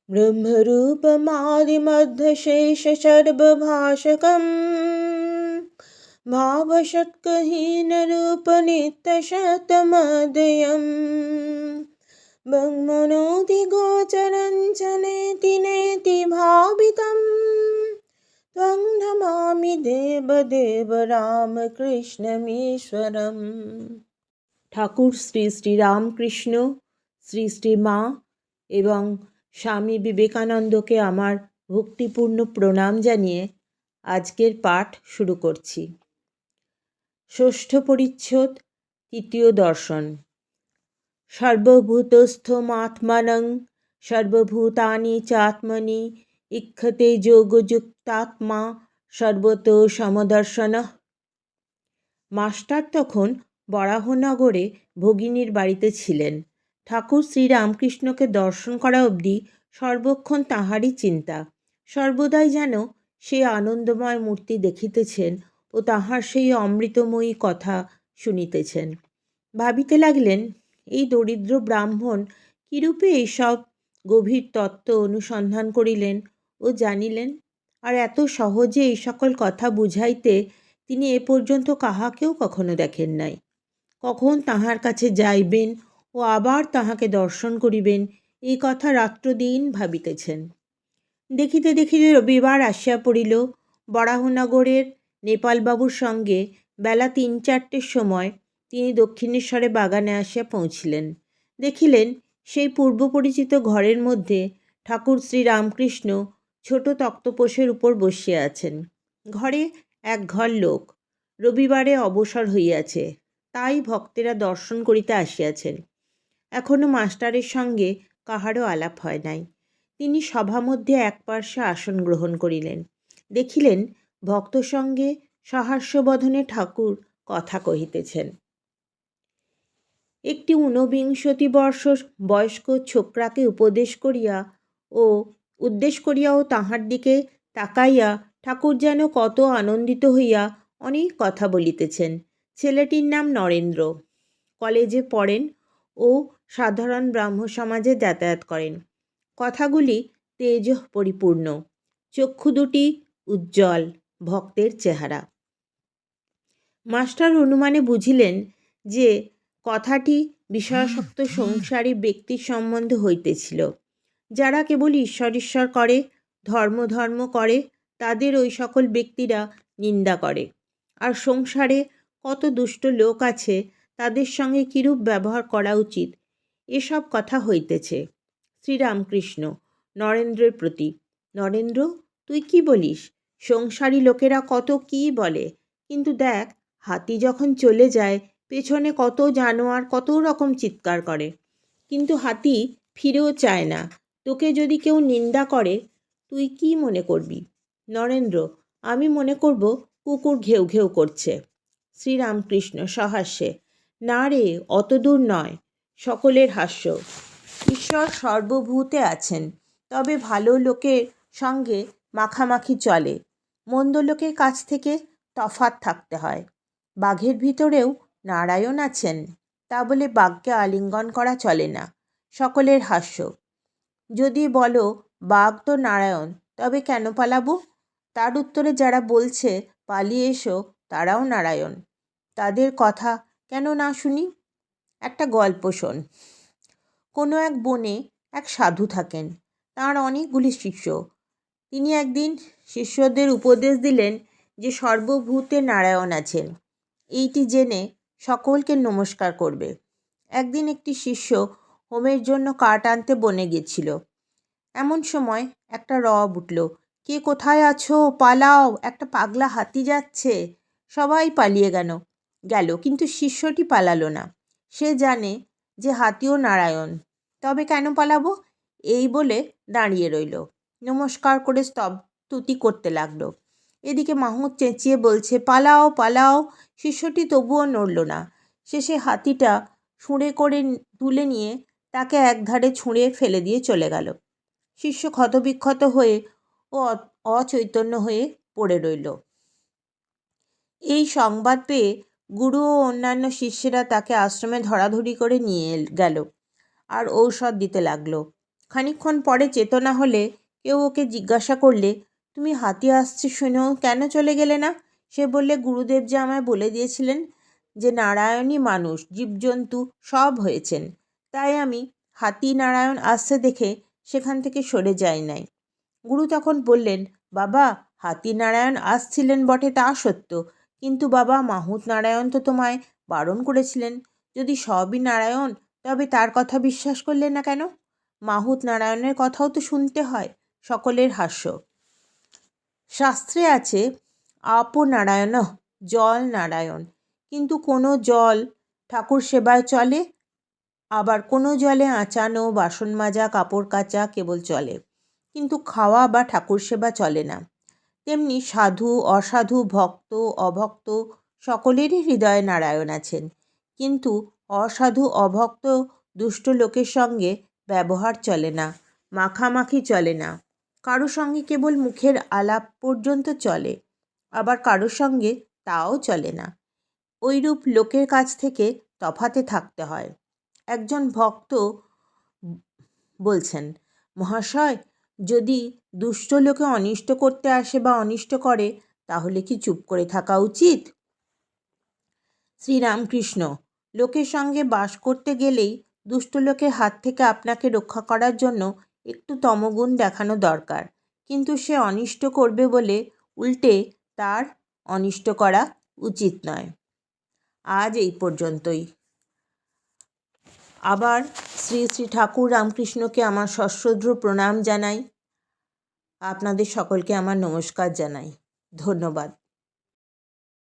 ब्रह्मरूपमादिमध्यशेषसर्वभाषकम् भावषट्कहीनरूपनित्यशतमदयम् ब्रह्मणोऽधिगोचरं च नेति नेति भावितं त्वं नमामि देवदेव রামকৃষ্ণমীশ্বরম। ঠাকুর শ্রী শ্রী রামকৃষ্ণ, শ্রী শ্রী মা এবং স্বামী বিবেকানন্দকে আমার ভক্তিপূর্ণ প্রণাম জানিয়ে আজকের পাঠ শুরু করছি। ষষ্ঠ পরিচ্ছদ, তৃতীয় দর্শন। সর্বভূতস্থমাত্মানং সর্বভূতানি চাত্মনি ইক্ষতে যোগযুক্তাত্মা সর্বতো সমদর্শনঃ। মাস্টার তখন বরাহনগরে ভগিনীর বাড়িতে ছিলেন। ঠাকুর শ্রীরামকৃষ্ণকে দর্শন করা অবধি সর্বক্ষণ তাঁহারই চিন্তা। সর্বদাই যেন সেই আনন্দময় মূর্তি দেখিতেছেন ও তাঁহার সেই অমৃতময়ী কথা শুনিতেছেন। ভাবিতে লাগলেন, এই দরিদ্র ব্রাহ্মণ কিরূপে এইসব গভীর তত্ত্ব অনুসন্ধান করিলেন ও জানিলেন, আর এত সহজে এই সকল কথা বুঝাইতে তিনি এ পর্যন্ত কাহাকেও কখনো দেখেন নাই। কখন তাহার কাছে যাইবেন ও আবার তাহাকে দর্শন করিবেন, এই কথা রাত্রদিন ভাবিতেছেন। দেখিতে দেখিতে রবিবার আসিয়া পড়িল। বরাহনগরের নেপালবাবুর সঙ্গে বেলা ৩-৪টের সময় তিনি দক্ষিণেশ্বরে বাগানে আসিয়া পৌঁছিলেন। দেখিলেন, সেই পূর্বপরিচিত ঘরের মধ্যে ঠাকুর শ্রীরামকৃষ্ণ ছোট তক্তপোশের উপর বসিয়া আছেন। ঘরে এক ঘর লোক। রবিবারে অবসর হইয়াছে, তাই ভক্তেরা দর্শন করিতে আসিয়াছেন। এখনো মাস্টারের সঙ্গে কাহারও আলাপ হয় নাই। তিনি সভামধ্যে একপার্শ্বে আসন গ্রহণ করিলেন। দেখিলেন, ভক্ত সঙ্গে সহাস্যবদনে ঠাকুর কথা কহিতেছেন। একটি ঊনবিংশতি বর্ষ বয়স্ক ছোকরাকে উদ্দেশ করিয়াও তাহার দিকে তাকাইয়া ঠাকুর যেন কত আনন্দিত হইয়া অনেক কথা বলিতেছেন। ছেলেটির নাম নরেন্দ্র, কলেজে পড়েন ও সাধারণ ব্রাহ্ম সমাজে যাতায়াত করেন। কথাগুলি তেজ পরিপূর্ণ, চক্ষু দুটি উজ্জ্বল, ভক্তের চেহারা। মাস্টার অনুমানে বুঝিলেন যে কথাটি বিষয়াসক্ত সংসারী ব্যক্তির সম্বন্ধে হইতেছিল। যারা কেবল ঈশ্বর ঈশ্বর করে, ধর্ম ধর্ম করে, তাদের ওই সকল ব্যক্তিরা নিন্দা করে। আর সংসারে কত দুষ্ট লোক আছে, তাদের সঙ্গে কিরূপ ব্যবহার করা উচিত, এসব কথা হইতেছে। শ্রীরামকৃষ্ণ নরেন্দ্রের প্রতি: নরেন্দ্র, তুই কি বলিস? সংসারী লোকেরা কত কি বলে, কিন্তু দেখ, হাতি যখন চলে যায়, পেছনে কত জানোয়ার কত রকম চিৎকার করে, কিন্তু হাতি ফিরেও চায় না। তোকে যদি কেউ নিন্দা করে, তুই কি মনে করবি? নরেন্দ্র: আমি মনে করব কুকুর ঘেউ ঘেউ করছে। শ্রীরামকৃষ্ণ সহাস্যে: না রে, অত দূর নয়। সকলের হাস্য। ঈশ্বর সর্বভূতে আছেন, তবে ভালো লোকের সঙ্গে মাখামাখি চলে, মন্দ লোকের কাছ থেকে তফাৎ থাকতে হয়। বাঘের ভিতরেও নারায়ণ আছেন, তা বলে বাঘকে আলিঙ্গন করা চলে না। সকলের হাস্য। যদি বলো বাঘ তো নারায়ণ, তবে কেন পালাবো? তার উত্তরে যারা বলছে পালিয়ে এসো, তারাও নারায়ণ, তাদের কথা কেন না শুনি? একটা গল্প শোন। কোনো এক বনে এক সাধু থাকেন, তাঁর অনেকগুলি শিষ্য। তিনি একদিন শিষ্যদের উপদেশ দিলেন যে সর্বভূতে নারায়ণ আছেন, এইটি জেনে সকলকে নমস্কার করবে। একদিন একটি শিষ্য হোমের জন্য কাঠ আনতে বনে গেছিল। এমন সময় একটা রব উঠল: কে কোথায় আছো, পালাও, একটা পাগলা হাতি যাচ্ছে। সবাই পালিয়ে গেল, কিন্তু শিষ্যটি পালালো না। সে জানে যে হাতিও নারায়ণ, তবে কেন পালাবো, এই বলে দাঁড়িয়ে রইল। নমস্কার করে স্তুতি করতে লাগলো। এদিকে মাহুত চেঁচিয়ে বলছে, পালাও পালাও। শিষ্যটি তবুও নড়ল না। শেষে হাতিটা ছুঁড়ে করে তুলে নিয়ে তাকে একধারে ছুঁড়ে ফেলে দিয়ে চলে গেল। শিষ্য ক্ষতবিক্ষত হয়ে ও অচৈতন্য হয়ে পড়ে রইল। এই সংবাদ পেয়ে গুরু ও অন্যান্য শিষ্যেরা তাকে আশ্রমে ধরাধরি করে নিয়ে গেল আর ঔষধ দিতে লাগলো। খানিকক্ষণ পরে চেতনা হলে কেউ ওকে জিজ্ঞাসা করলে, তুমি হাতি আসছে শুনেও কেন চলে গেলে না? সে বললে, গুরুদেব যে আমায় বলে দিয়েছিলেন যে নারায়ণই মানুষ, জীবজন্তু সব হয়েছেন, তাই আমি হাতি নারায়ণ আসছে দেখে সেখান থেকে সরে যাই নাই। গুরু তখন বললেন, বাবা, হাতি নারায়ণ আসছিলেন বটে তা সত্য, কিন্তু বাবা মাহুত নারায়ণ তো তোমায় বারণ করেছিলেন। যদি সবই নারায়ণ, তবে তার কথা বিশ্বাস করলে না কেন? মাহুত নারায়ণের কথাও তো শুনতে হয়। সকলের হাস্য। শাস্ত্রে আছে আপো নারায়ণ, জল নারায়ণ, কিন্তু কোনো জল ঠাকুর সেবায় চলে, আবার কোনো জলে আঁচানো, বাসন মাজা, কাপড় কাচা কেবল চলে, কিন্তু খাওয়া বা ঠাকুর সেবা চলে না। তেমনি সাধু অসাধু, ভক্ত অভক্ত সকলেরই হৃদয়ে নারায়ণ আছেন, কিন্তু অসাধু অভক্ত দুষ্ট লোকের সঙ্গে ব্যবহার চলে না, মাখামাখি চলে না। কারো সঙ্গে কেবল মুখের আলাপ পর্যন্ত চলে, আবার কারোর সঙ্গে তাও চলে না। ওইরূপ লোকের কাছ থেকে তফাতে থাকতে হয়। একজন ভক্ত বলছেন, মহাশয়, যদি দুষ্ট লোকে অনিষ্ট করতে আসে বা অনিষ্ট করে, তাহলে কি চুপ করে থাকা উচিত? শ্রীরামকৃষ্ণ, লোকের সঙ্গে বাস করতে গেলেই দুষ্ট লোকের হাত থেকে আপনাকে রক্ষা করার জন্য একটু তমগুণ দেখানো দরকার, কিন্তু সে অনিষ্ট করবে বলে উল্টে তার অনিষ্ট করা উচিত নয়। আজ এই পর্যন্তই। আবার শ্রী শ্রী ঠাকুর রামকৃষ্ণকে আমার সশ্রদ্ধ প্রণাম জানাই। আপনাদের সকলকে আমার নমস্কার জানাই। ধন্যবাদ।